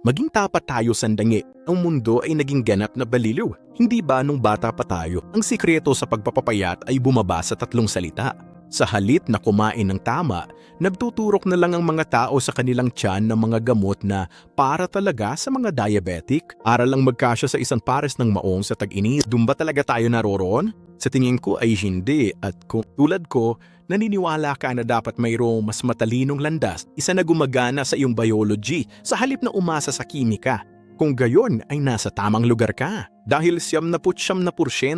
Maging tapat tayo sandangi. Ang mundo ay naging ganap na baliliw. Hindi ba nung bata pa tayo, ang sikreto sa pagpapapayat ay bumaba sa tatlong salita. Sa halip na kumain ng tama, nagtuturok na lang ang mga tao sa kanilang tiyan ng mga gamot na para talaga sa mga diabetic. Para lang magkasya sa isang pares ng maong sa tag-init. Doon ba talaga tayo naroroon? Sa tingin ko ay hindi, at kung tulad ko, naniniwala ka na dapat mayroong mas matalinong landas, isa na gumagana sa iyong biology sa halip na umasa sa kimika. Kung gayon ay nasa tamang lugar ka. Dahil 79%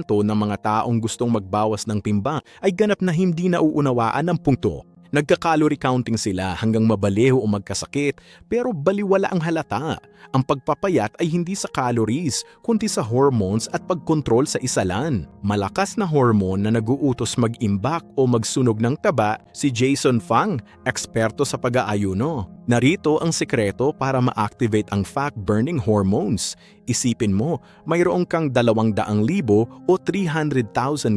ng mga taong gustong magbawas ng timbang ay ganap na hindi nauunawaan ang punto. Nagka-calorie counting sila hanggang mabaliw o magkasakit, pero baliwala ang halata. Ang pagpapayat ay hindi sa calories, kundi sa hormones at pagkontrol sa isalan. Malakas na hormone na naguutos mag-imbak o magsunog ng taba, si Jason Fung, eksperto sa pag-aayuno. Narito ang sekreto para ma-activate ang fat-burning hormones. Isipin mo, mayroong kang 200,000 o 300,000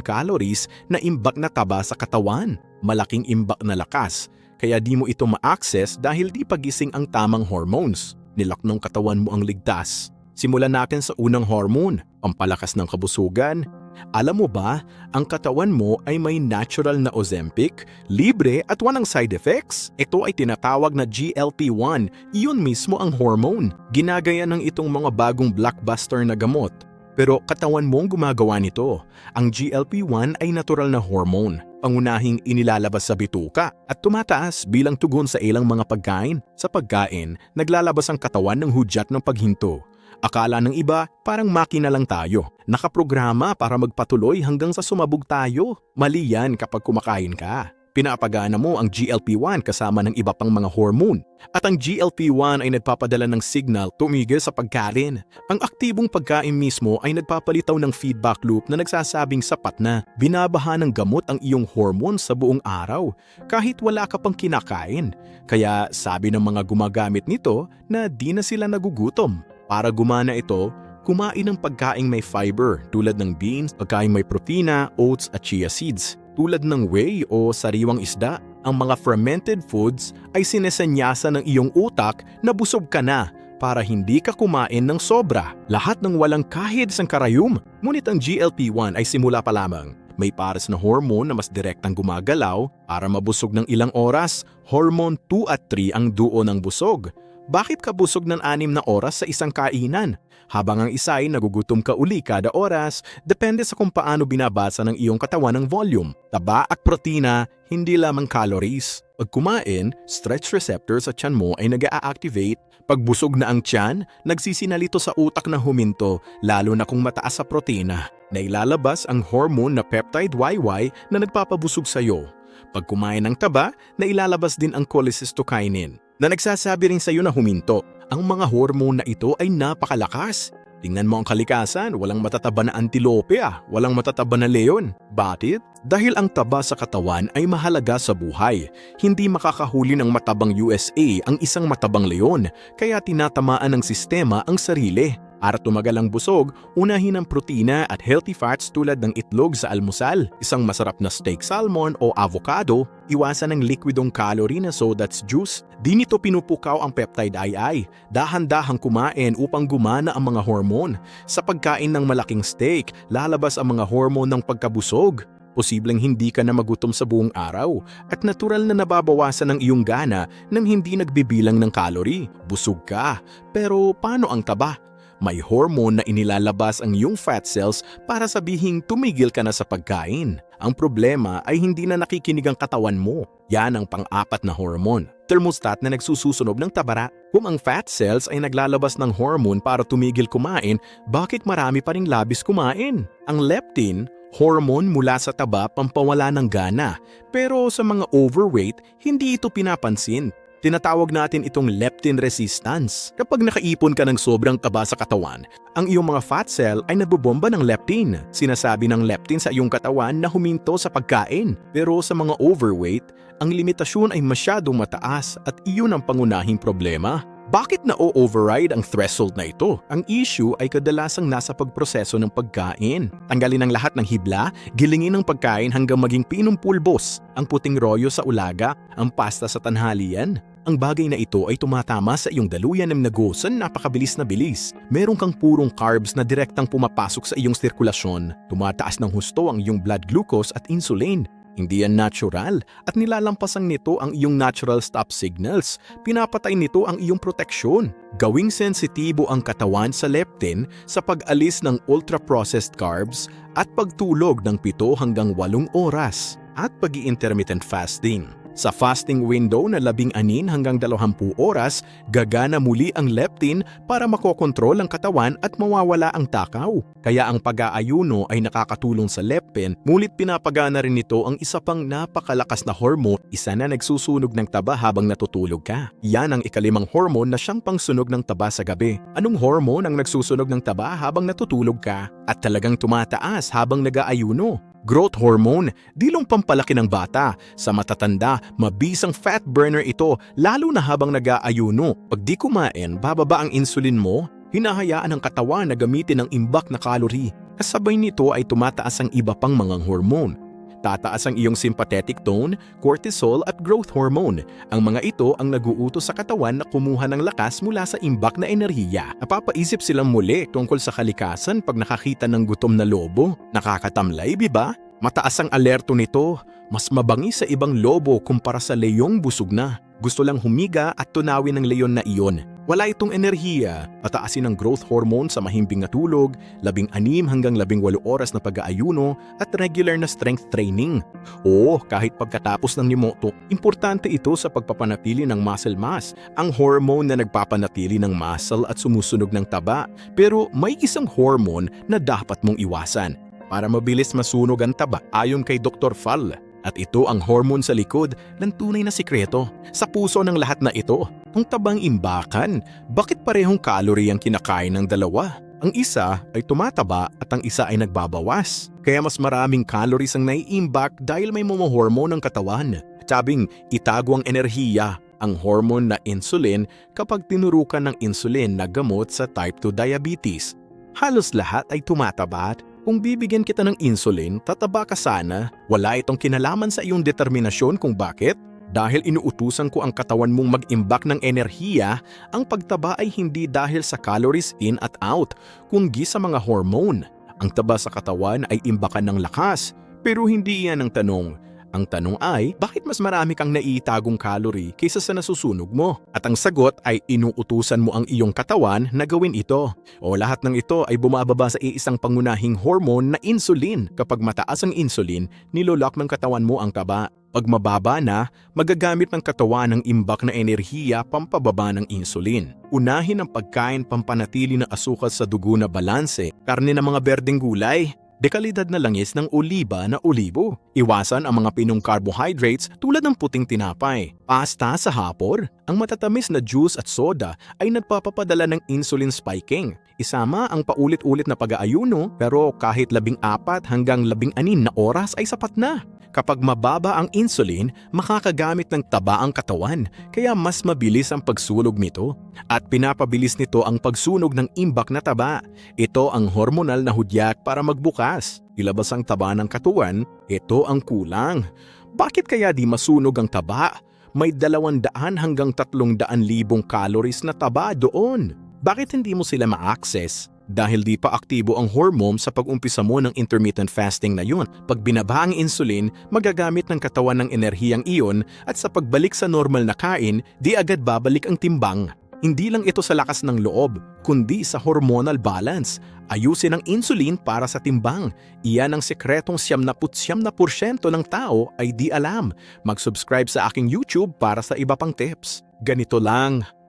calories na imbak na taba sa katawan. Malaking imbak na lakas, kaya di mo ito ma-access dahil di pagising ang tamang hormones. Nilak ng katawan mo ang ligtas. Simulan natin sa unang hormone, ang palakas ng kabusugan. Alam mo ba, ang katawan mo ay may natural na Ozempic, libre at walang side effects. Ito ay tinatawag na GLP-1, iyon mismo ang hormone. Ginagaya ng itong mga bagong blockbuster na gamot. Pero katawan mo ang gumagawa nito. Ang GLP-1 ay natural na hormone, pangunahing inilalabas sa bituka at tumataas bilang tugon sa ilang mga pagkain. Sa pagkain, naglalabas ang katawan ng hudyat ng paghinto. Akala ng iba, parang makina lang tayo. Nakaprograma para magpatuloy hanggang sa sumabog tayo. Mali yan kapag kumakain ka. Pinapagana mo ang GLP-1 kasama ng iba pang mga hormone. At ang GLP-1 ay nagpapadala ng signal tumigil sa pagkain. Ang aktibong pagkain mismo ay nagpapalitaw ng feedback loop na nagsasabing sapat na. Binabaha ng gamot ang iyong hormone sa buong araw, kahit wala ka pang kinakain. Kaya sabi ng mga gumagamit nito na di na sila nagugutom. Para gumana ito, kumain ng pagkaing may fiber tulad ng beans, pagkaing may protina, oats at chia seeds. Tulad ng whey o sariwang isda, ang mga fermented foods ay sinesanyasa ng iyong utak na busog ka na para hindi ka kumain ng sobra. Lahat ng walang kahit isang karayom. Ngunit ang GLP-1 ay simula pa lamang. May pares na hormone na mas direktang gumagalaw para mabusog ng ilang oras. Hormone 2 at 3 ang duo ng busog. Bakit ka busog ng 6 na oras sa isang kainan? Habang ang isa ay nagugutom ka uli kada oras, depende sa kung paano binabasa ng iyong katawan ng volume. Taba at protina, hindi lamang calories. Pag kumain, stretch receptors sa tiyan mo ay nag-a-activate. Pag busog na ang tiyan, nagsisinalito sa utak na huminto, lalo na kung mataas sa protina. Nailalabas ang hormone na peptide YY na nagpapabusog sa iyo. Pag kumain ng taba, nailalabas din ang cholecystokinin na nagsasabi rin sa iyo na huminto. Ang mga hormone na ito ay napakalakas. Tingnan mo ang kalikasan, walang matataba na antilope walang matataba na leon. Bakit? Dahil ang taba sa katawan ay mahalaga sa buhay. Hindi makakahuli ng matabang USA ang isang matabang leon, kaya tinatamaan ng sistema ang sarili. Para tumagal ang busog, unahin ang protina at healthy fats tulad ng itlog sa almusal, isang masarap na steak salmon o avocado, iwasan ang liquidong calorie na soda's juice. Di nito pinupukaw ang peptide II. Dahan-dahang kumain upang gumana ang mga hormone. Sa pagkain ng malaking steak, lalabas ang mga hormone ng pagkabusog. Posibleng hindi ka na magutom sa buong araw at natural na nababawasan ang iyong gana nang hindi nagbibilang ng calorie. Busog ka, pero paano ang taba? May hormone na inilalabas ang iyong fat cells para sabihing tumigil ka na sa pagkain. Ang problema ay hindi na nakikinig ang katawan mo. Yan ang pang-apat na hormone, thermostat na nagsususunog ng tabara. Kung ang fat cells ay naglalabas ng hormone para tumigil kumain, bakit marami pa ring labis kumain? Ang leptin, hormone mula sa taba pampawala ng gana. Pero sa mga overweight, hindi ito pinapansin. Tinatawag natin itong leptin resistance. Kapag nakaipon ka ng sobrang taba sa katawan, ang iyong mga fat cell ay nagbobomba ng leptin. Sinasabi ng leptin sa iyong katawan na huminto sa pagkain. Pero sa mga overweight, ang limitasyon ay masyadong mataas at iyon ang pangunahing problema. Bakit na-override ang threshold na ito? Ang issue ay kadalasang nasa pagproseso ng pagkain. Tanggalin ang lahat ng hibla, gilingin ang pagkain hanggang maging pinumpulbos, ang puting royo sa ulaga, ang pasta sa tanghalian. Ang bagay na ito ay tumatama sa iyong daluyan ng nagosan napakabilis na bilis. Meron kang purong carbs na direktang pumapasok sa iyong sirkulasyon. Tumataas ng husto ang iyong blood glucose at insulin. Hindi yan natural at nilalampasan nito ang iyong natural stop signals. Pinapatay nito ang iyong proteksyon. Gawing sensitibo ang katawan sa leptin sa pag-alis ng ultra-processed carbs at pagtulog ng 7 hanggang 8 oras at pag-i-intermittent fasting. Sa fasting window na 16 hanggang 20 oras, gagana muli ang leptin para makokontrol ang katawan at mawawala ang takaw. Kaya ang pag-aayuno ay nakakatulong sa leptin, ngunit pinapagana rin nito ang isa pang napakalakas na hormone, isa na nagsusunog ng taba habang natutulog ka. Yan ang ikalimang hormone na siyang pangsunog ng taba sa gabi. Anong hormone ang nagsusunog ng taba habang natutulog ka at talagang tumataas habang nag-aayuno? Growth hormone, dilong pampalaki ng bata. Sa matatanda, mabisang fat burner ito lalo na habang nag-aayuno. Pag di kumain, bababa ang insulin mo, hinahayaan ng katawan na gamitin ang imbak na calorie. Kasabay nito ay tumataas ang iba pang mga hormone. Tataas ang iyong sympathetic tone, cortisol at growth hormone. Ang mga ito ang naguutos sa katawan na kumuha ng lakas mula sa imbak na enerhiya. Napapaisip silang muli tungkol sa kalikasan pag nakakita ng gutom na lobo. Nakakatamlay, di ba? Mataas ang alerto nito. Mas mabangi sa ibang lobo kumpara sa leyong busog na. Gusto lang humiga at tunawin ng leyon na iyon. Wala itong enerhiya. Pataasin ang growth hormone sa mahimbing na tulog, 16 hanggang 18 oras na pag-aayuno at regular na strength training. Oo, kahit pagkatapos ng nimoto, importante ito sa pagpapanatili ng muscle mass, ang hormone na nagpapanatili ng muscle at sumusunog ng taba. Pero may isang hormone na dapat mong iwasan para mabilis masunog ang taba ayon kay Dr. Fall. At ito ang hormone sa likod ng tunay na sikreto. Sa puso ng lahat na ito, ang tabang imbakan. Bakit parehong calorie ang kinakain ng dalawa? Ang isa ay tumataba at ang isa ay nagbabawas. Kaya mas maraming calories ang naiimbak dahil may mga hormone ng katawan. Sabing itago ang enerhiya, ang hormone na insulin kapag tinurukan ng insulin na gamot sa type 2 diabetes. Halos lahat ay tumatabat. Kung bibigyan kita ng insulin, tataba ka sana. Wala itong kinalaman sa iyong determinasyon kung bakit. Dahil inuutusan ko ang katawan mong mag-imbak ng enerhiya, ang pagtaba ay hindi dahil sa calories in at out, kundi sa mga hormone. Ang taba sa katawan ay imbakan ng lakas, pero hindi yan ang tanong. Ang tanong ay, bakit mas marami kang naiitagong calorie kaysa sa nasusunog mo? At ang sagot ay inuutusan mo ang iyong katawan na gawin ito. O lahat ng ito ay bumababa sa iisang pangunahing hormone na insulin. Kapag mataas ang insulin, nilolock ng katawan mo ang taba. Pag mababa na, magagamit ng katawan ng imbak na enerhiya pampababa ng insulin. Unahin ang pagkain pampanatili ng asukal sa dugo na balanse, karne ng mga berdeng gulay, dekalidad na langis ng oliba na olibo. Iwasan ang mga pinong carbohydrates tulad ng puting tinapay. Pasta sa hapon. Ang matatamis na juice at soda ay nagpapapadala ng insulin spiking. Isama ang paulit-ulit na pag-aayuno pero kahit 14 hanggang 16 na oras ay sapat na. Kapag mababa ang insulin, makakagamit ng taba ang katawan, kaya mas mabilis ang pagsunog nito. At pinapabilis nito ang pagsunog ng imbak na taba. Ito ang hormonal na hudyak para magbukas. Ilabas ang taba ng katawan, ito ang kulang. Bakit kaya di masunog ang taba? May 200 hanggang 300,000 calories na taba doon. Bakit hindi mo sila ma-access? Dahil di pa aktibo ang hormone sa pag-umpisa mo ng intermittent fasting na yun. Pag binaba ang insulin, magagamit ng katawan ng enerhiyang iyon at sa pagbalik sa normal na kain, di agad babalik ang timbang. Hindi lang ito sa lakas ng loob, kundi sa hormonal balance. Ayusin ang insulin para sa timbang. Iyan ang sekretong 99% ng tao ay di alam. Mag-subscribe sa aking YouTube para sa iba pang tips. Ganito lang.